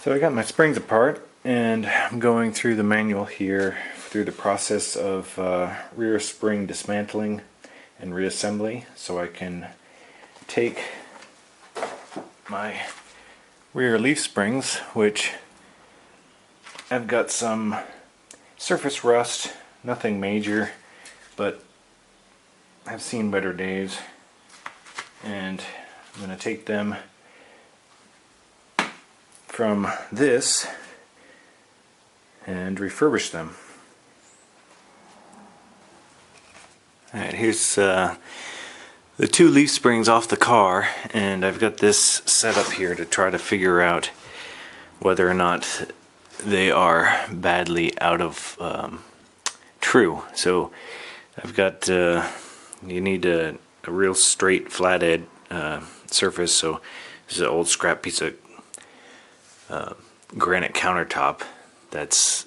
So I got my springs apart, and I'm going through the manual here through the process of rear spring dismantling and reassembly, so I can take my rear leaf springs, which I've got some surface rust, nothing major, but I've seen better days, and I'm going to take them from this and refurbish them. Alright, here's the two leaf springs off the car, and I've got this set up here to try to figure out whether or not they are badly out of true. So I've got you need a real straight flathead surface. So this is an old scrap piece of granite countertop that's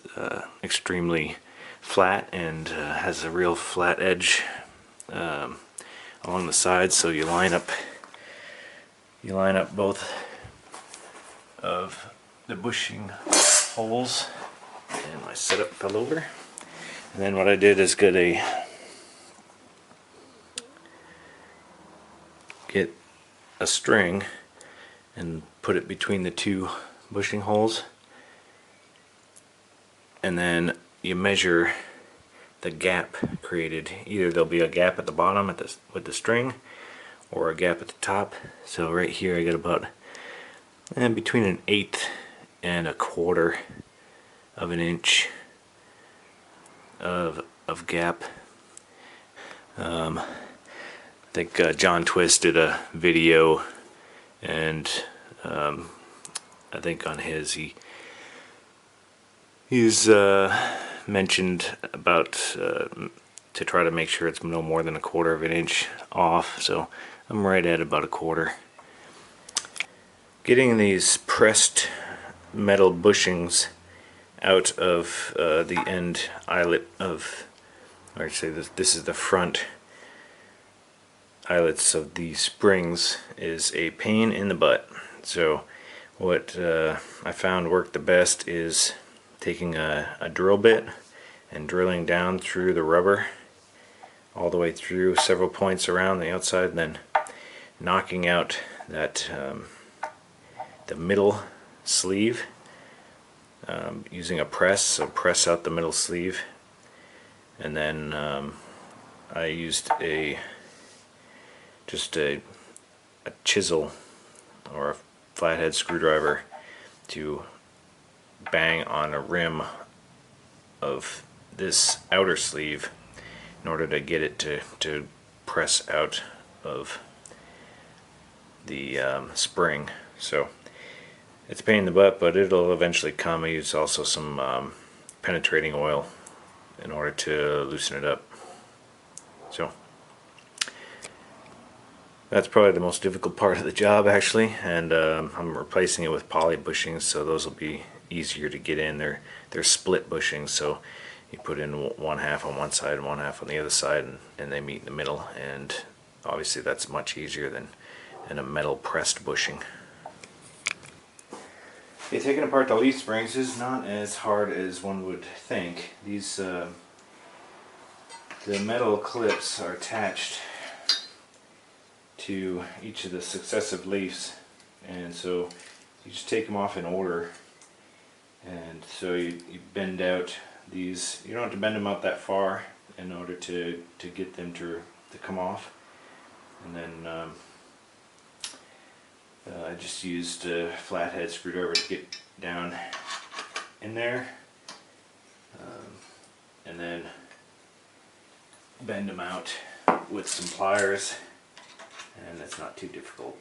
extremely flat and has a real flat edge along the sides. So you line up both of the bushing holes, and my setup fell over. And then what I did is get a string and put it between the two bushing holes, and then you measure the gap created. Either there'll be a gap at the bottom with the string, or a gap at the top. So right here I got about between 1/8 and 1/4 of an inch of gap. I think John Twist did a video, and I think on his he's mentioned about to try to make sure it's no more than 1/4 of an inch off. So I'm right at about 1/4. Getting these pressed metal bushings out of the end eyelet of, or say this is the front eyelets of these springs, is a pain in the butt. So what I found worked the best is taking a drill bit and drilling down through the rubber all the way through several points around the outside, and then knocking out that the middle sleeve using a press. So press out the middle sleeve, and then I used just a chisel or a flathead screwdriver to bang on a rim of this outer sleeve in order to get it to press out of the spring. So it's a pain in the butt, but it'll eventually come. I use also some penetrating oil in order to loosen it up. So that's probably the most difficult part of the job, actually, and I'm replacing it with poly bushings, so those will be easier to get in. They're split bushings, so you put in 1/2 on one side and 1/2 on the other side, and they meet in the middle, and obviously that's much easier than a metal pressed bushing. Okay, taking apart the leaf springs is not as hard as one would think. These the metal clips are attached to each of the successive leaves, and so you just take them off in order. And so you bend out these. You don't have to bend them out that far in order to get them to come off. And then I just used a flathead screwdriver to get down in there, and then bend them out with some pliers, and it's not too difficult.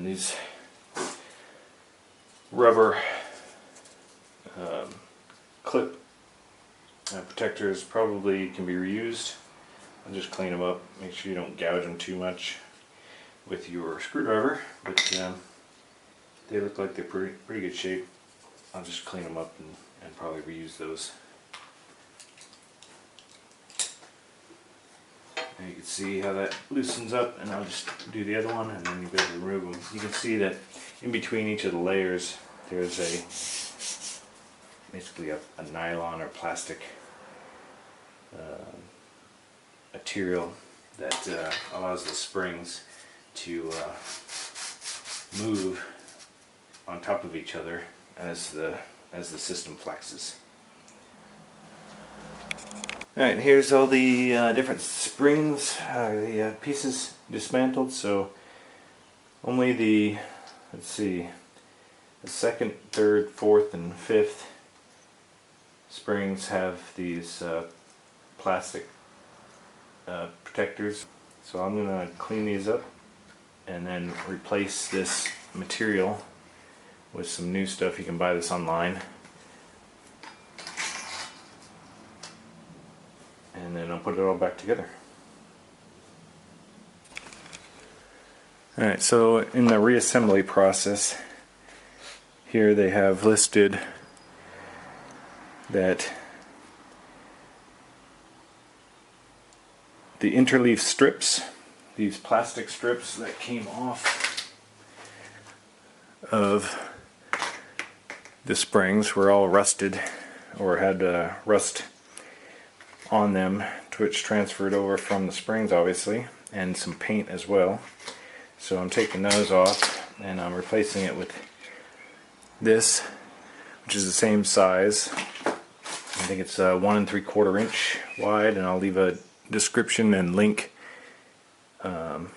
And these rubber clip protectors probably can be reused. I'll just clean them up, make sure you don't gouge them too much with your screwdriver, but they look like they're pretty good shape. I'll just clean them up and probably reuse those. And you can see how that loosens up, and I'll just do the other one and then you better remove them. You can see that in between each of the layers there's basically a nylon or plastic material that allows the springs to move on top of each other as the system flexes. Alright, here's all the different springs, the pieces dismantled. So only the, let's see, the second, third, fourth, and fifth springs have these plastic protectors. So I'm going to clean these up and then replace this material with some new stuff. You can buy this online. And then I'll put it all back together. Alright, so in the reassembly process, here they have listed that the interleaf strips, these plastic strips that came off of the springs, were all rusted or had rust on them, which transferred over from the springs obviously, and some paint as well. So I'm taking those off and I'm replacing it with this, which is the same size. I think it's 1 3/4 inch wide, and I'll leave a description and link down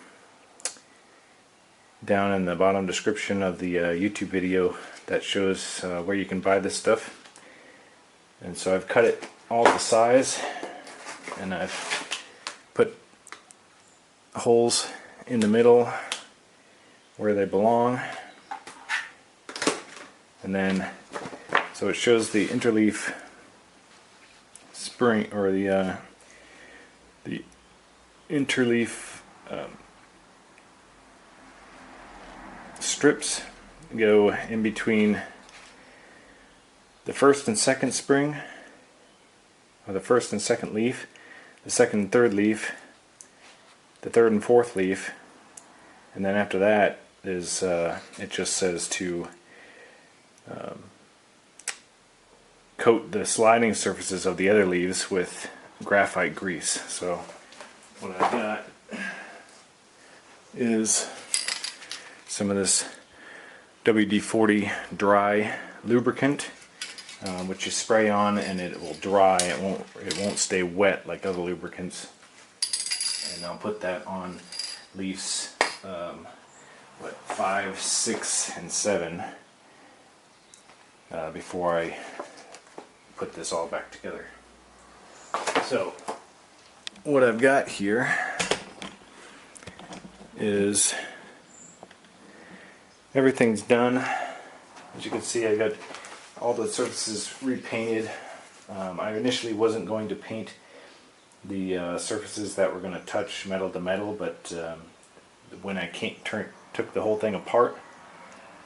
in the bottom description of the YouTube video that shows where you can buy this stuff. And so I've cut it all to size, and I've put holes in the middle where they belong, and then so it shows the interleaf spring, or the interleaf strips go in between the first and second spring, or the first and second leaf, the second and third leaf, the third and fourth leaf, and then after that is it just says to coat the sliding surfaces of the other leaves with graphite grease. So what I've got is some of this WD-40 dry lubricant, which you spray on and it will dry. It won't stay wet like other lubricants. And I'll put that on leaves 5, 6, and 7 before I put this all back together. So what I've got here is everything's done. As you can see, I got all the surfaces repainted. I initially wasn't going to paint the surfaces that were going to touch metal to metal, but when I took the whole thing apart,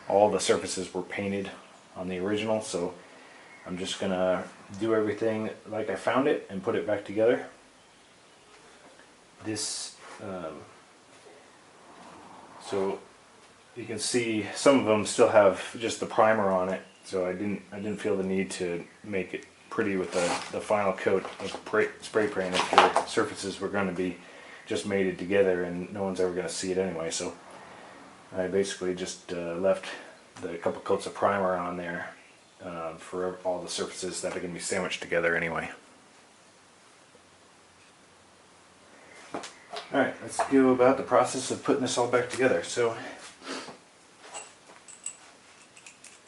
all the surfaces were painted on the original, so I'm just going to do everything like I found it and put it back together. This so you can see some of them still have just the primer on it, so I didn't feel the need to make it pretty with the final coat of spray paint if your surfaces were going to be just mated together and no one's ever going to see it anyway. So I basically just left the couple coats of primer on there for all the surfaces that are going to be sandwiched together anyway. Alright, let's go about the process of putting this all back together. So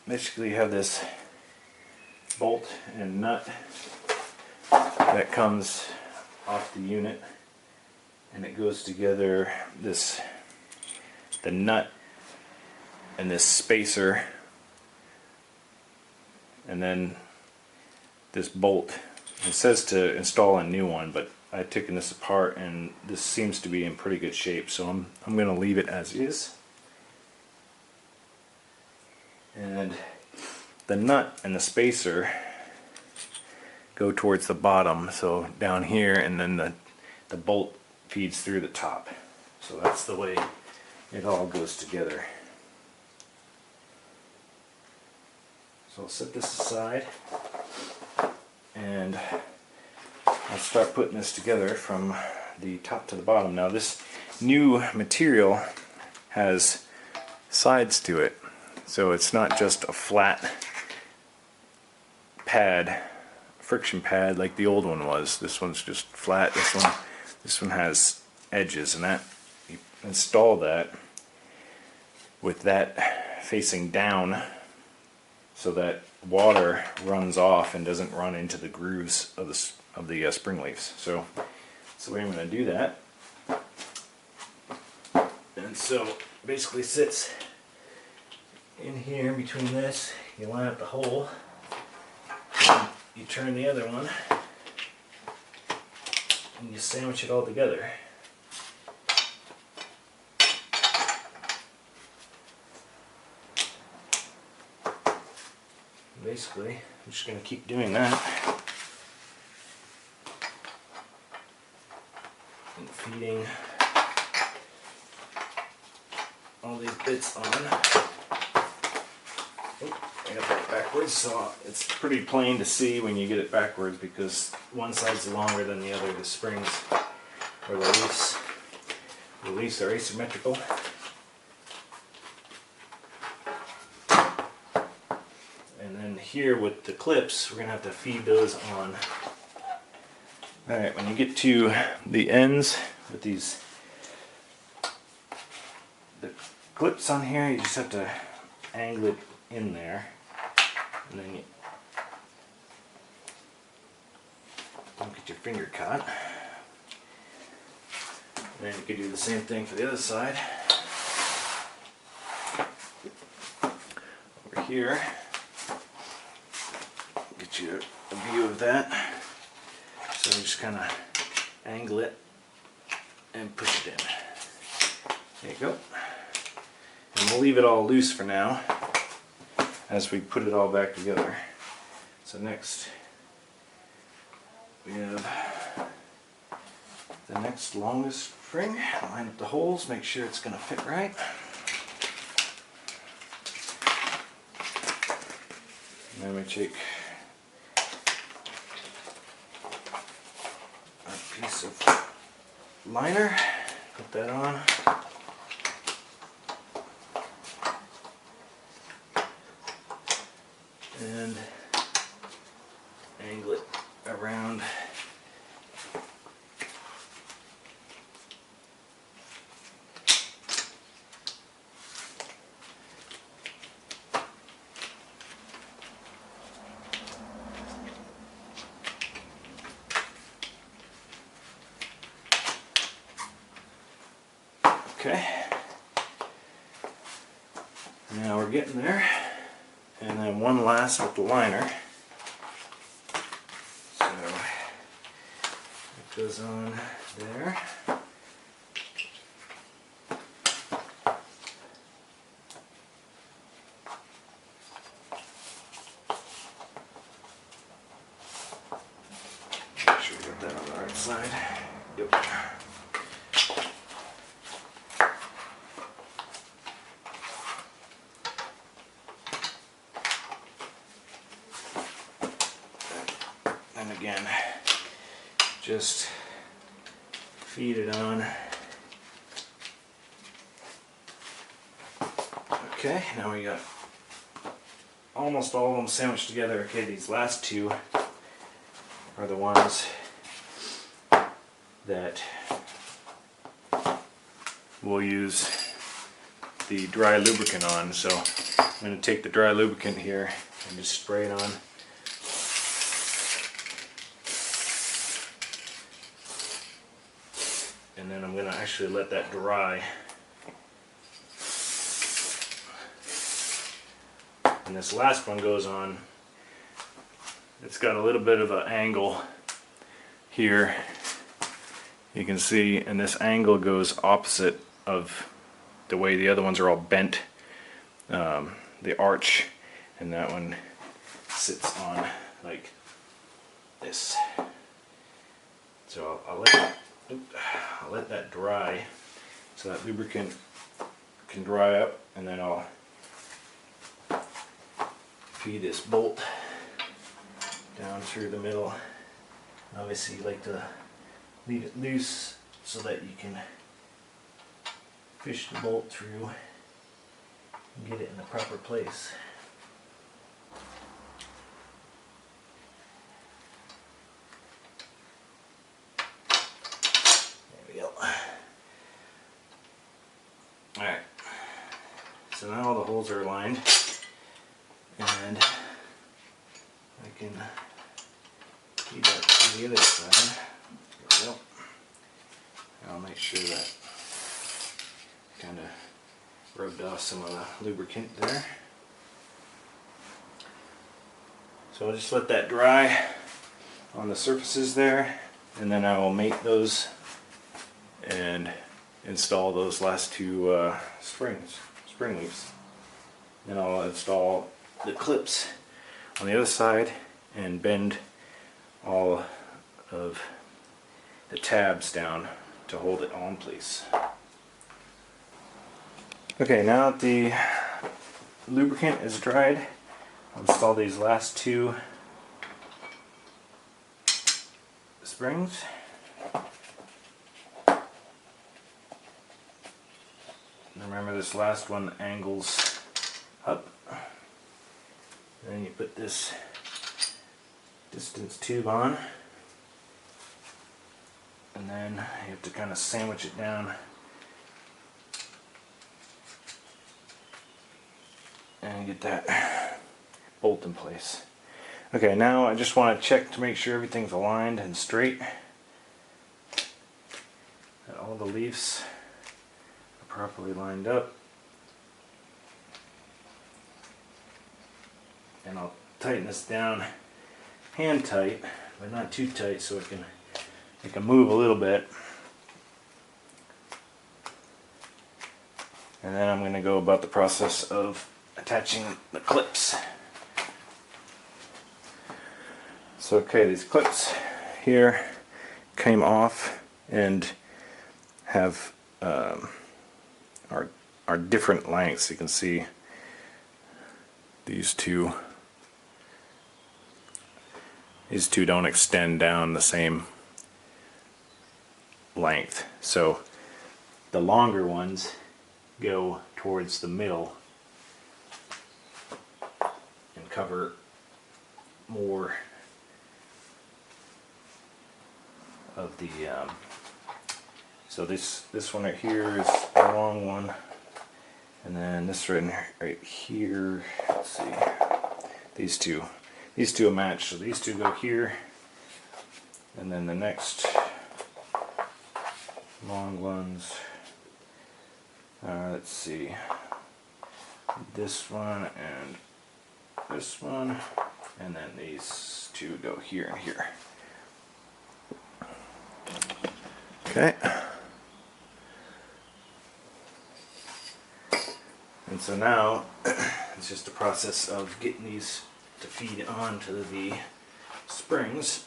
basically you have this bolt and nut that comes off the unit, and it goes together. The nut and this spacer, and then this bolt. It says to install a new one, but I've taken this apart and this seems to be in pretty good shape, so I'm going to leave it as is. And the nut and the spacer go towards the bottom, so down here, and then the bolt feeds through the top. So that's the way it all goes together. So I'll set this aside and I'll start putting this together from the top to the bottom. Now this new material has sides to it, so it's not just a flat pad, friction pad like the old one was. This one's just flat. This one has edges, and that you install that with that facing down so that water runs off and doesn't run into the grooves of the spring leaves. So that's the way I'm going to do that. And so basically sits in here between this. You line up the hole, you turn the other one, and you sandwich it all together. Basically, I'm just going to keep doing that and feeding all these bits on. I got that backwards, so it's pretty plain to see when you get it backwards because one side's longer than the other. The springs or the leaves are asymmetrical. And then here with the clips, we're going to have to feed those on. Alright, when you get to the ends with the clips on here, you just have to angle it in there. And then you don't get your finger caught. And then you can do the same thing for the other side. Over here, get you a view of that. So you just kind of angle it and push it in. There you go. And we'll leave it all loose for now as we put it all back together. So next we have the next longest spring. Line up the holes, make sure it's going to fit right. And then we take a piece of liner, put that on. And angle it around. Okay. Now we're getting there. And then one last with the liner. So it goes on there. Make sure we got that on the right side. Yep. And again, just feed it on. Okay, now we got almost all of them sandwiched together. Okay, these last two are the ones that we'll use the dry lubricant on. So I'm going to take the dry lubricant here and just spray it on. And then I'm going to actually let that dry. and this last one goes on. It's got a little bit of an angle here, you can see, and this angle goes opposite of the way the other ones are all bent, the arch, and that one sits on like this. So I'll let that dry so that lubricant can dry up, and then I'll feed this bolt down through the middle. Obviously you like to leave it loose so that you can fish the bolt through and get it in the proper place. There we go. Alright, so now all the holes are aligned, and I can feed that to the other side. There we go. I'll make sure that kind of rubbed off some of the lubricant there. So I'll just let that dry on the surfaces there, and then I will mate those and install those last two spring leaves. Then I'll install the clips on the other side and bend all of the tabs down to hold it all in place. Okay, now that the lubricant is dried, I'll install these last two springs. Remember, this last one angles up. Then you put this distance tube on, and then you have to kind of sandwich it down and get that bolt in place. Okay, now I just want to check to make sure everything's aligned and straight, that all the leaves are properly lined up. And I'll tighten this down hand tight, but not too tight, so it can move a little bit. And then I'm going to go about the process of attaching the clips. So okay, these clips here came off and have are different lengths. You can see these two don't extend down the same length. So the longer ones go towards the middle and cover more of the so this one right here is a long one, and then this right here, let's see, these two will match, so these two go here, and then the next long ones, let's see, this one and this one, and then these two go here and here. Okay. And so now it's just a process of getting these to feed onto the springs,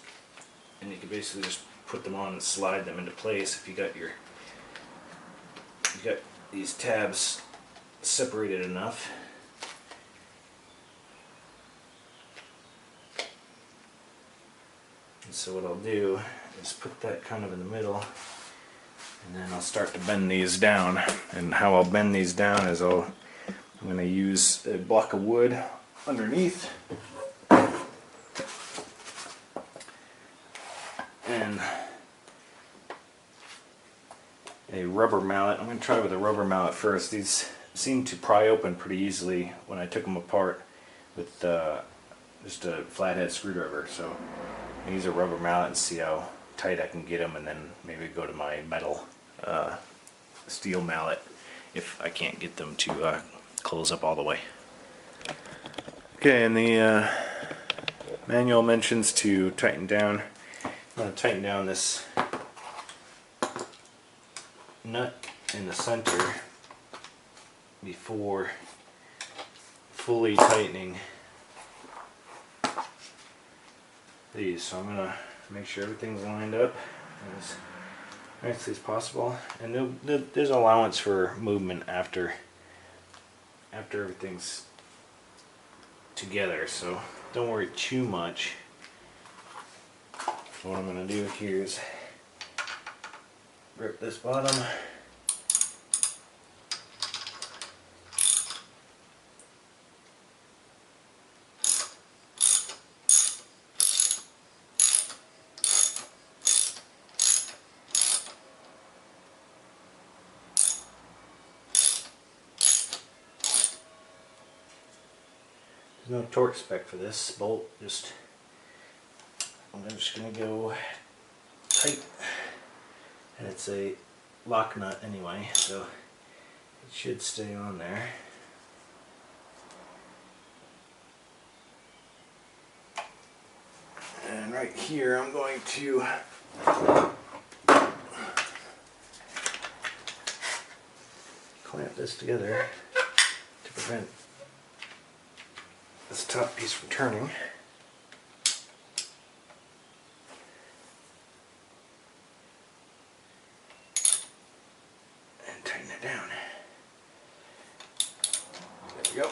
and you can basically just put them on and slide them into place if you got these tabs separated enough. And so what I'll do is put that kind of in the middle, and then I'll start to bend these down. And how I'll bend these down is I'm going to use a block of wood underneath and a rubber mallet. I'm going to try with a rubber mallet first. These seem to pry open pretty easily when I took them apart with just a flathead screwdriver. So I use a rubber mallet and see how tight I can get them, and then maybe go to my metal steel mallet if I can't get them to close up all the way. Okay, and the manual mentions to tighten down. I'm going to tighten down this nut in the center before fully tightening these. So I'm going to make sure everything's lined up as nicely as possible. And there's allowance for movement after everything's together, so don't worry too much. So what I'm going to do here is rip this bottom. There's no torque spec for this bolt, I'm just going to go tight, and it's a lock nut anyway, so it should stay on there. And right here I'm going to clamp this together to prevent this top piece from turning. And tighten it down. There we go.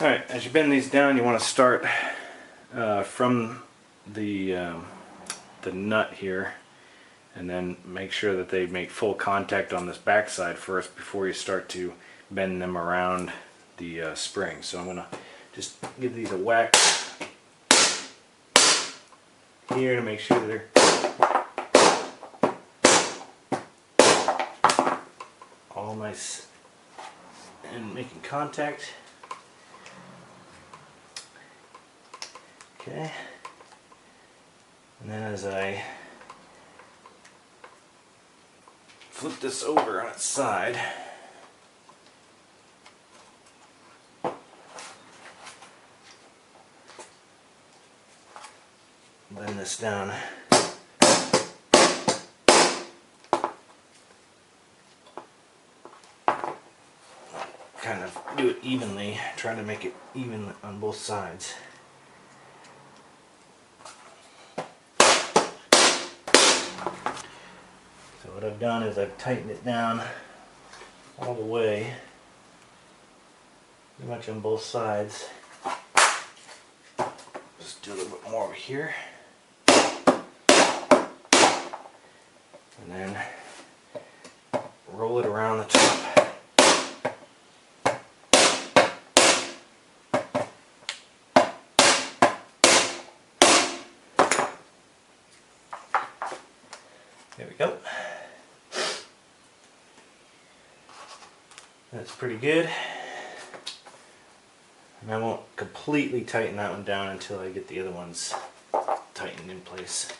Alright, as you bend these down, you want to start from the nut here, and then make sure that they make full contact on this back side first before you start to bend them around the spring. So I'm going to just give these a whack here to make sure that they're all nice and making contact. Okay, and then as I flip this over on its side, bend this down, kind of do it evenly, try to make it even on both sides. So what I've done is I've tightened it down all the way, pretty much on both sides. Just do a little bit more over here. And then roll it around the top. There we go. That's pretty good. And I won't completely tighten that one down until I get the other ones tightened in place.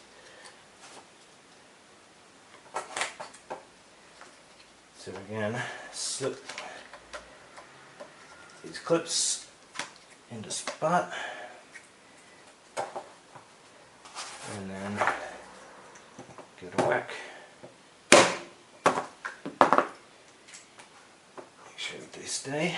So again, slip these clips into spot, and then give it a whack. Make sure that they stay.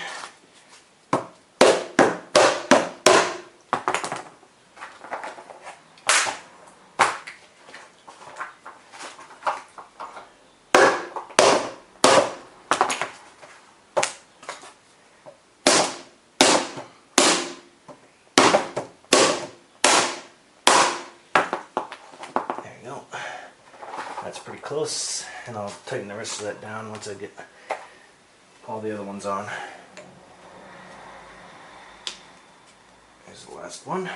That's pretty close, and I'll tighten the rest of that down once I get all the other ones on. Here's the last one.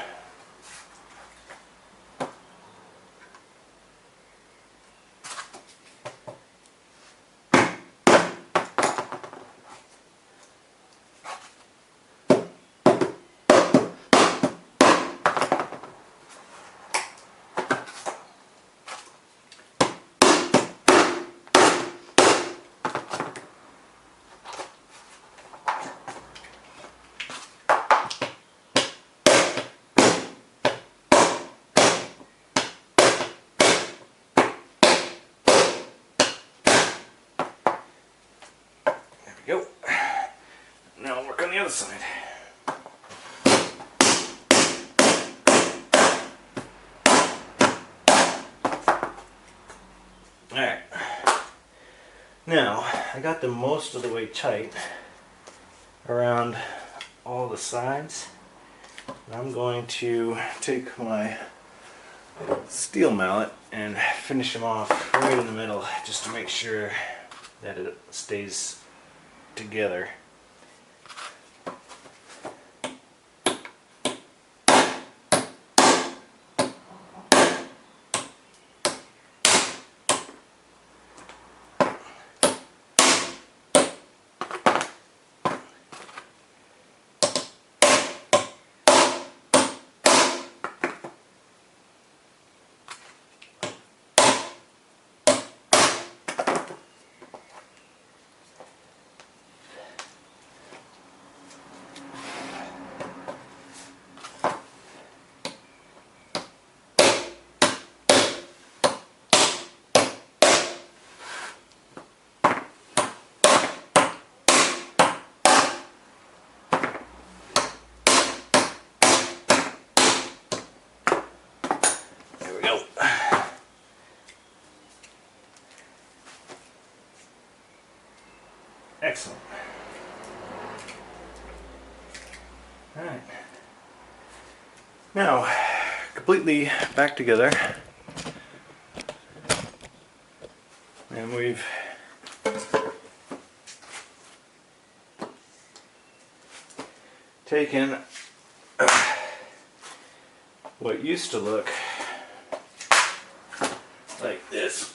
go. Now I'll work on the other side. Alright. Now, I got them most of the way tight around all the sides. I'm going to take my steel mallet and finish them off right in the middle just to make sure that it stays together. Excellent. Alright. Now, completely back together. And we've taken what used to look like this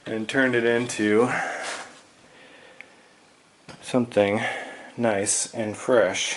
and turned it into something nice and fresh.